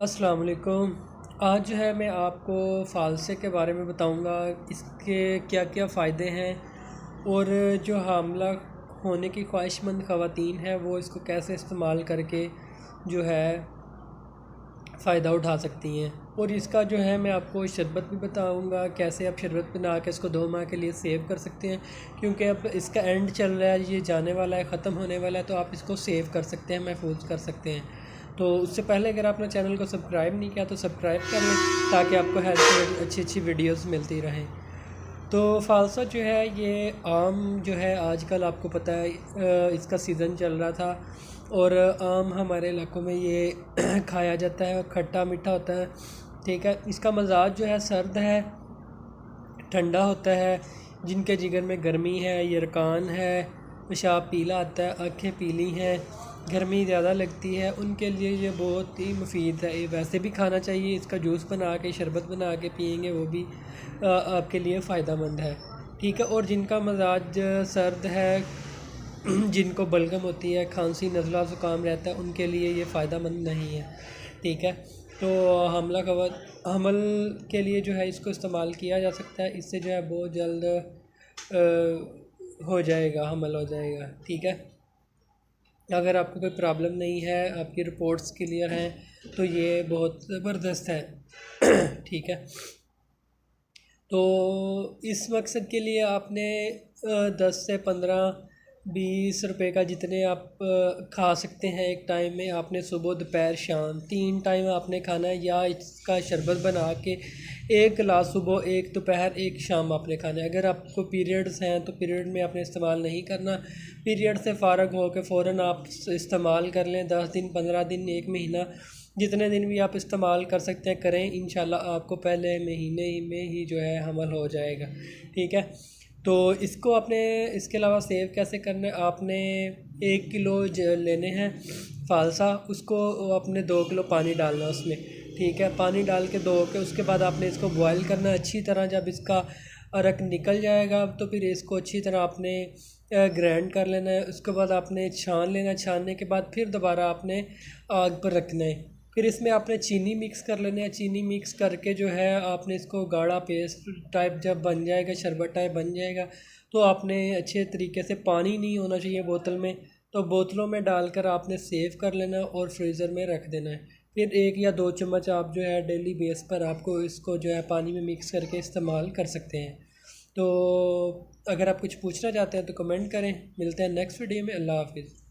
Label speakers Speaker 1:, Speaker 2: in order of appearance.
Speaker 1: अस्सलाम वालेकुम। आज जो है मैं आपको फ़ालसे के बारे में बताऊंगा, इसके क्या क्या फ़ायदे हैं और जो हामला होने की ख्वाहिशमंद ख़वातीन है वो इसको कैसे इस्तेमाल करके जो है फ़ायदा उठा सकती हैं। और इसका जो है मैं आपको शरबत भी बताऊंगा, कैसे आप शरबत बना के इसको 2 माह के लिए सेव कर सकते हैं, क्योंकि अब इसका एंड चल रहा है, ये जाने वाला है, ख़त्म होने वाला है, तो आप इसको सेव कर सकते हैं, महफूज कर सकते हैं। तो उससे पहले अगर आपने चैनल को सब्सक्राइब नहीं किया तो सब्सक्राइब कर लें, ताकि आपको हेल्थ से अच्छी अच्छी वीडियोस मिलती रहें। तो फ़ालसा जो है ये आम जो है आजकल आपको पता है, इसका सीज़न चल रहा था और आम हमारे इलाकों में ये खाया जाता है, खट्टा मीठा होता है। ठीक है, इसका मज़ाज जो है सर्द है, ठंडा होता है। जिनके जिगर में गर्मी है, यरकान है, पेशाब पीला आता है, आँखें पीली हैं, गर्मी ज़्यादा लगती है, उनके लिए ये बहुत ही मुफीद है। ये वैसे भी खाना चाहिए, इसका जूस बना के शरबत बना के पियेंगे वो भी आपके लिए फ़ायदा मंद है। ठीक है, और जिनका मजाज सर्द है जिनको बलगम होती है, खांसी नज़ला ज़ुकाम रहता है, उनके लिए ये फ़ायदा मंद नहीं है। ठीक है, तो हमल के लिए जो है इसको इस्तेमाल किया जा सकता है, इससे जो है बहुत जल्द हो जाएगा, हमल हो जाएगा। ठीक है, अगर आपको कोई प्रॉब्लम नहीं है, आपकी रिपोर्ट्स क्लियर हैं, तो ये बहुत ज़बरदस्त है। ठीक है, तो इस मकसद के लिए आपने 10 से 15 20 रुपए का जितने आप खा सकते हैं एक टाइम में, आपने सुबह दोपहर शाम 3 टाइम आपने खाना है, या इसका शरबत बना के 1 गिलास सुबह, 1 दोपहर, 1 शाम आपने खाना है। अगर आपको पीरियड्स हैं तो पीरियड में आपने इस्तेमाल नहीं करना, पीरियड से फ़ारग हो के फ़ौरन आप इस्तेमाल कर लें। 10 दिन, 15 दिन, 1 महीना, जितने दिन भी आप इस्तेमाल कर सकते हैं करें, इंशाल्लाह आपको पहले महीने में ही जो है हमल हो जाएगा। ठीक है, तो इसको आपने इसके अलावा सेव कैसे करना है, आपने 1 किलो लेने हैं फ़ालसा, उसको आपने 2 किलो पानी डालना है उसमें। ठीक है, पानी डाल के धो के उसके बाद आपने इसको बॉयल करना है अच्छी तरह। जब इसका अरक निकल जाएगा तो फिर इसको अच्छी तरह आपने ग्राइंड कर लेना है। उसके बाद आपने छान लेना है, छानने के बाद फिर दोबारा आपने आग पर रखना है। फिर इसमें आपने चीनी मिक्स कर लेना है, चीनी मिक्स करके जो है आपने इसको गाढ़ा पेस्ट टाइप जब बन जाएगा, शरबत टाइप बन जाएगा, तो आपने अच्छे तरीके से, पानी नहीं होना चाहिए बोतल में, तो बोतलों में डालकर आपने सेव कर लेना है और फ्रीज़र में रख देना है। फिर 1 या 2 चम्मच आप जो है डेली बेस पर आपको इसको जो है पानी में मिक्स करके इस्तेमाल कर सकते हैं। तो अगर आप कुछ पूछना चाहते हैं तो कमेंट करें। मिलते हैं नेक्स्ट वीडियो में। अल्लाह हाफिज़।